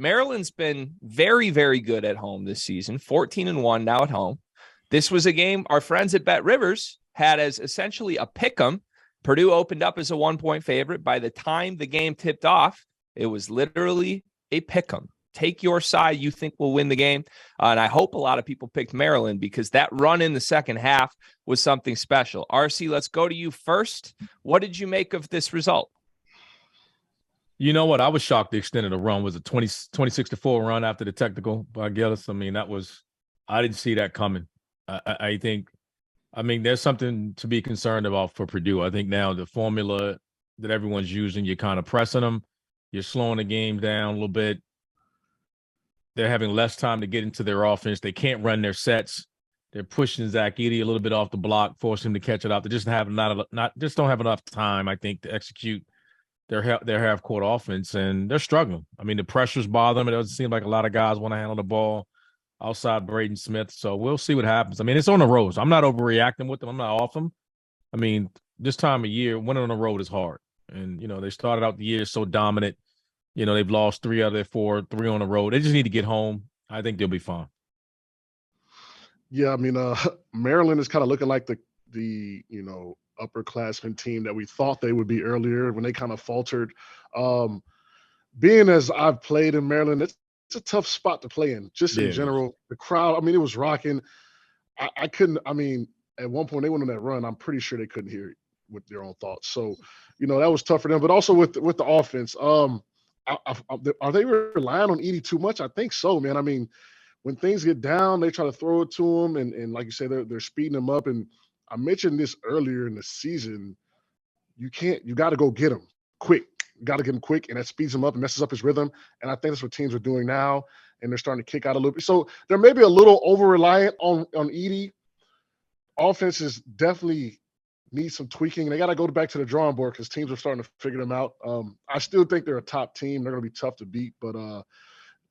Maryland's been very, very good at home this season, 14-1 now at home. This was a game our friends at Bet Rivers had as essentially a pick'em. Purdue opened up as a 1-point favorite. By the time the game tipped off, it was literally a pick'em. Take your side you think will win the game. And I hope a lot of people picked Maryland because that run in the second half was something special. RC, let's go to you first. What did you make of this result? You know what? I was shocked the extent of the run was a 26-4 run after the technical by Gillis. I mean, I didn't see that coming. I think there's something to be concerned about for Purdue. I think now the formula that everyone's using, you're kind of pressing them. You're slowing the game down a little bit. They're having less time to get into their offense. They can't run their sets. They're pushing Zach Edey a little bit off the block, forcing him to catch it out. They just don't have enough time, I think, to execute their half-court offense, and they're struggling. I mean, the pressures bother them. It doesn't seem like a lot of guys want to handle the ball outside Braden Smith, so we'll see what happens. I mean, it's on the road. So I'm not overreacting with them. I'm not off them. I mean, this time of year, winning on the road is hard. And, they started out the year so dominant. They've lost 3 out of their 4, 3 on the road. They just need to get home. I think they'll be fine. Yeah, I mean, Maryland is kind of looking like the upperclassmen team that we thought they would be earlier when they kind of faltered. Being as I've played in Maryland, it's a tough spot to play in, just in general. The crowd, I mean, it was rocking. I couldn't, I mean, at one point they went on that run. I'm pretty sure they couldn't hear it with their own thoughts. So, that was tough for them. But also with the offense, are they relying on Edey too much? I think so, man. I mean, when things get down, they try to throw it to him, and like you say, they're speeding him up. And I mentioned this earlier in the season. You got to go get him quick. You got to get him quick, and that speeds him up and messes up his rhythm. And I think that's what teams are doing now, and they're starting to kick out a little bit. So they're maybe a little over-reliant on Edey. Offenses definitely need some tweaking. They got to go back to the drawing board because teams are starting to figure them out. I still think they're a top team. They're going to be tough to beat, but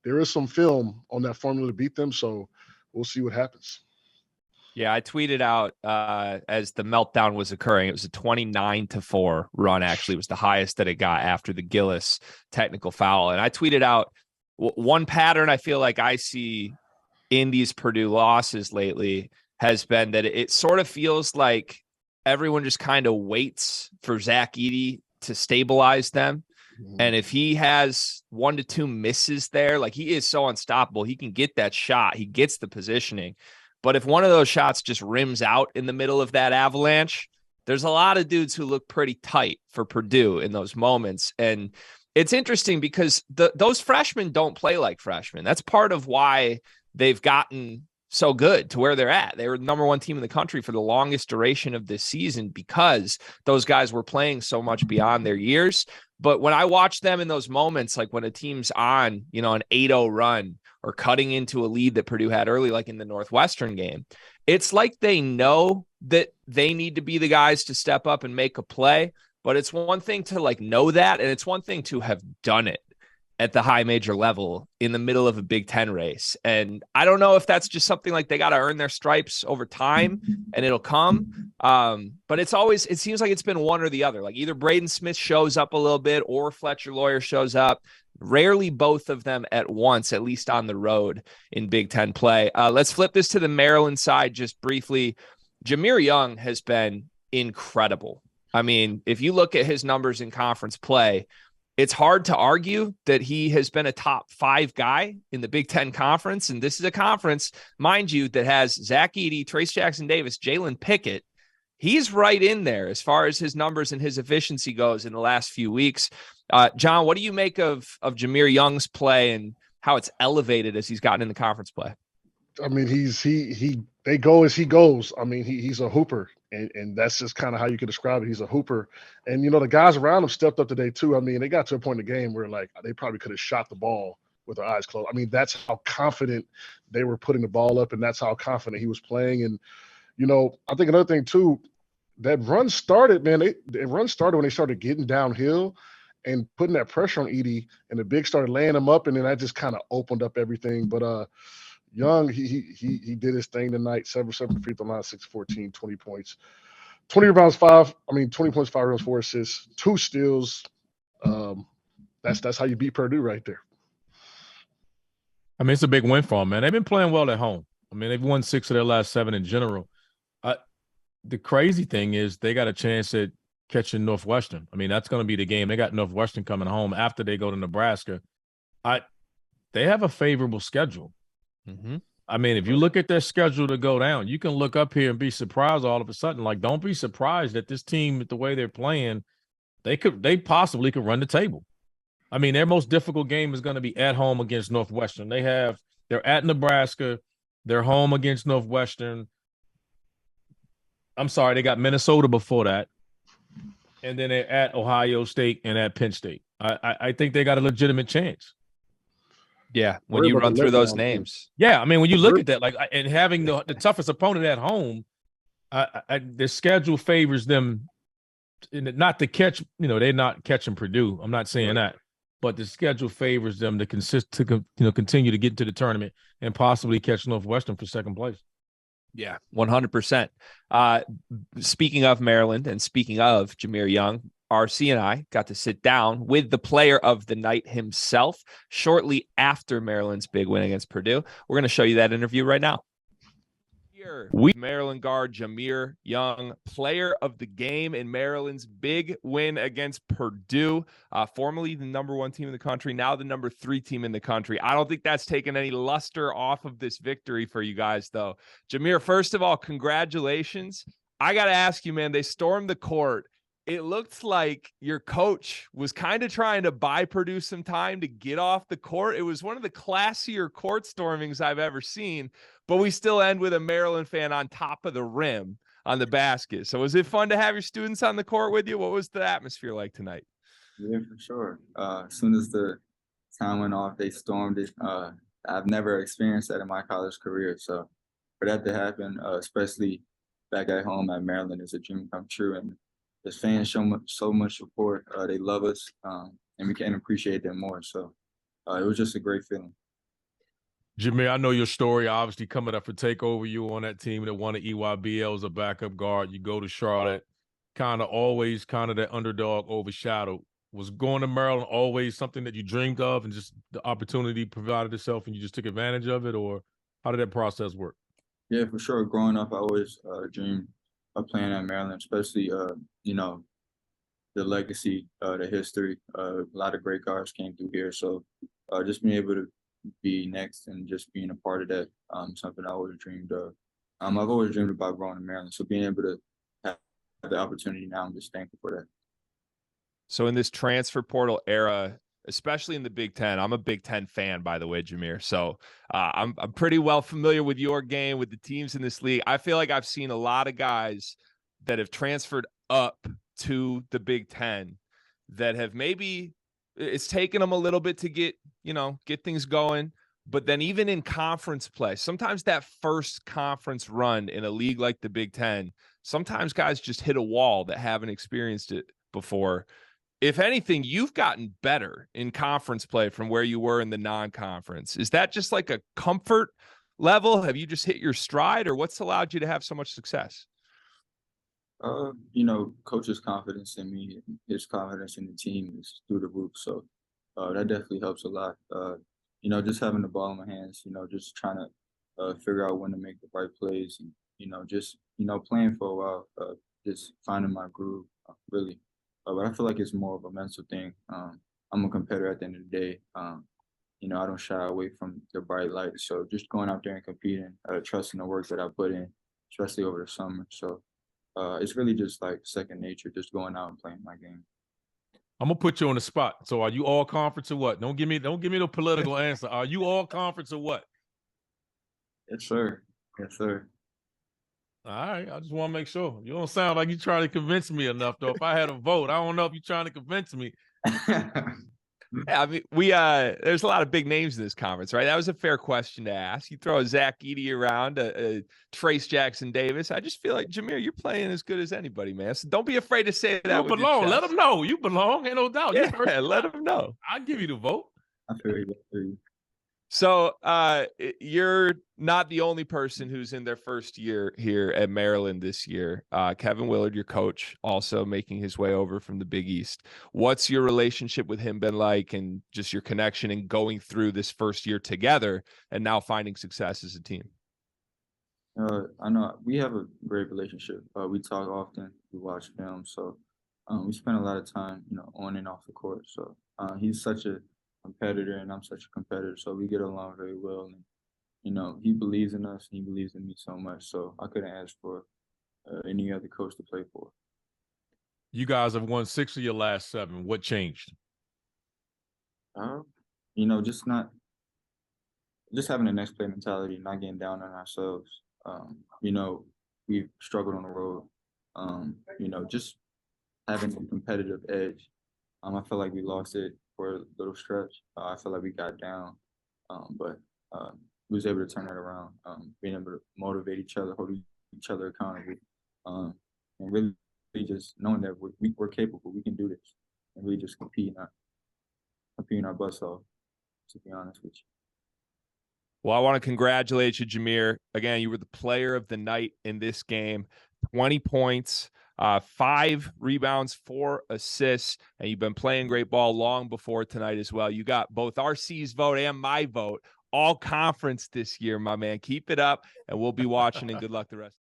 there is some film on that formula to beat them, so we'll see what happens. Yeah, I tweeted out as the meltdown was occurring. It was a 29-4 run, actually. It was the highest that it got after the Gillis technical foul. And I tweeted out one pattern I feel like I see in these Purdue losses lately has been that it sort of feels like everyone just kind of waits for Zach Edey to stabilize them. And if he has 1 to 2 misses there, like he is so unstoppable, he can get that shot. He gets the positioning. But if one of those shots just rims out in the middle of that avalanche, there's a lot of dudes who look pretty tight for Purdue in those moments. And it's interesting because those freshmen don't play like freshmen. That's part of why they've gotten so good to where they're at. They were the number 1 team in the country for the longest duration of this season because those guys were playing so much beyond their years. But when I watch them in those moments, like when a team's on, an 8-0 run or cutting into a lead that Purdue had early, like in the Northwestern game, it's like they know that they need to be the guys to step up and make a play. But it's one thing to like know that, and it's one thing to have done it at the high major level in the middle of a Big Ten race. And I don't know if that's just something like they got to earn their stripes over time and it'll come. But it seems like it's been one or the other. Like either Braden Smith shows up a little bit or Fletcher Lawyer shows up. Rarely both of them at once, at least on the road in Big Ten play. Let's flip this to the Maryland side just briefly. Jahmir Young has been incredible. I mean, if you look at his numbers in conference play, it's hard to argue that he has been a top 5 guy in the Big Ten conference. And this is a conference, mind you, that has Zach Edey, Trace Jackson Davis, Jalen Pickett. He's right in there as far as his numbers and his efficiency goes in the last few weeks. John, what do you make of Jahmir Young's play and how it's elevated as he's gotten in the conference play? I mean, they go as he goes. I mean, he's a hooper, and that's just kind of how you can describe it. He's a hooper. And, the guys around him stepped up today too. I mean, they got to a point in the game where, like, they probably could have shot the ball with their eyes closed. I mean, that's how confident they were putting the ball up, and that's how confident he was playing. And, I think another thing too, that run started, man, the run started when they started getting downhill and putting that pressure on Edey, and the big started laying him up, and then that just kind of opened up everything. But Young, he did his thing tonight. 7-7 free throw line, 6-14, 20 points, 20 rebounds, 20 points, 5 rebounds, 4 assists, 2 steals. That's how you beat Purdue right there. I mean, it's a big win for them, man. They've been playing well at home. I mean, they've won 6 of their last 7 in general. The crazy thing is they got a chance at catching Northwestern. I mean, that's going to be the game. They got Northwestern coming home after they go to Nebraska. They have a favorable schedule. Mm-hmm. I mean, if you look at their schedule to go down, you can look up here and be surprised all of a sudden. Like, don't be surprised that this team, the way they're playing, they possibly could run the table. I mean, their most difficult game is going to be at home against Northwestern. They're at Nebraska. They're home against Northwestern. I'm sorry, they got Minnesota before that. And then they're at Ohio State and at Penn State. I think they got a legitimate chance. Yeah, when you run through those names. Yeah, I mean, when you look at that, like, and having the toughest opponent at home, the schedule favors them not to catch, they're not catching Purdue. I'm not saying that. But the schedule favors them to continue to get into the tournament and possibly catch Northwestern for second place. Yeah, 100%. Speaking of Maryland and speaking of Jahmir Young, RC and I got to sit down with the player of the night himself shortly after Maryland's big win against Purdue. We're going to show you that interview right now. Here, Maryland guard Jahmir Young, player of the game in Maryland's big win against Purdue, formerly the #1 team in the country, now the #3 team in the country. I don't think that's taken any luster off of this victory for you guys, though. Jahmir, first of all, congratulations. I got to ask you, man, they stormed the court. It looked like your coach was kind of trying to buy Purdue some time to get off the court. It was one of the classier court stormings I've ever seen, but we still end with a Maryland fan on top of the rim on the basket. So was it fun to have your students on the court with you? What was the atmosphere like tonight? Yeah, for sure. As soon as the time went off, they stormed it. I've never experienced that in my college career. So for that to happen, especially back at home at Maryland, is a dream come true. And the fans show so much support. They love us, and we can appreciate them more. So it was just a great feeling. Jahmir, I know your story. Obviously, coming up for takeover, you were on that team that won the EYBL as a backup guard. You go to Charlotte, always that underdog overshadowed. Was going to Maryland always something that you dreamed of, and just the opportunity provided itself, and you just took advantage of it, or how did that process work? Yeah, for sure. Growing up, I always dreamed of playing at Maryland, especially the legacy, the history. A lot of great guards came through here, so just being able to be next and just being a part of that, something I always dreamed of. I've always dreamed about growing in Maryland, so being able to have the opportunity now, I'm just thankful for that. So in this transfer portal era, especially in the Big Ten, I'm a Big Ten fan, by the way, Jahmir. So I'm pretty well familiar with your game, with the teams in this league. I feel like I've seen a lot of guys that have transferred up to the Big Ten that have maybe it's taken them a little bit to get things going. But then even in conference play, sometimes that first conference run in a league like the Big Ten, sometimes guys just hit a wall that haven't experienced it before. If anything, you've gotten better in conference play from where you were in the non-conference. Is that just like a comfort level? Have you just hit your stride, or what's allowed you to have so much success? Coach's confidence in me, his confidence in the team is through the roof. So that definitely helps a lot. Just having the ball in my hands, just trying to figure out when to make the right plays and, just playing for a while, just finding my groove, really. But I feel like it's more of a mental thing. I'm a competitor at the end of the day. I don't shy away from the bright light. So just going out there and competing, trusting the work that I put in, especially over the summer. So it's really just like second nature, just going out and playing my game. I'm gonna put you on the spot. So are you all conference or what? Don't give me the political answer. Are you all conference or what? Yes, sir. Yes, sir. All right, I just want to make sure. You don't sound like you're trying to convince me enough, though. If I had a vote, I don't know if you're trying to convince me. Yeah, I mean, there's a lot of big names in this conference, right? That was a fair question to ask. You throw a Zach Edey around, a Trace Jackson Davis. I just feel like, Jahmir, you're playing as good as anybody, man. So don't be afraid to say that. You belong. Let them know. You belong. Ain't no doubt. Yeah, let them know. I'll give you the vote. I feel you. So you're not the only person who's in their first year here at Maryland this year. Kevin Willard, your coach, also making his way over from the Big East. What's your relationship with him been like, and just your connection and going through this first year together and now finding success as a team? I know we have a great relationship. We talk often. We watch film, so we spend a lot of time, on and off the court. So he's such a competitor, and I'm such a competitor, so we get along very well. And he believes in us, and he believes in me so much. So I couldn't ask for any other coach to play for. You guys have won 6 of your last 7. What changed? Just having the next play mentality, not getting down on ourselves. We've struggled on the road. Just having a competitive edge. I feel like we lost it for a little stretch. I feel like we got down, but we was able to turn it around. Being able to motivate each other, hold each other accountable, and really just knowing that we're capable, we can do this, and really just competing our butts off. To be honest with you. Well, I want to congratulate you, Jameer. Again, you were the player of the night in this game. 20 points, 5 rebounds, 4 assists, and you've been playing great ball long before tonight as well. You got both RC's vote and my vote, all conference this year, my man. Keep it up, and we'll be watching, and good luck the rest.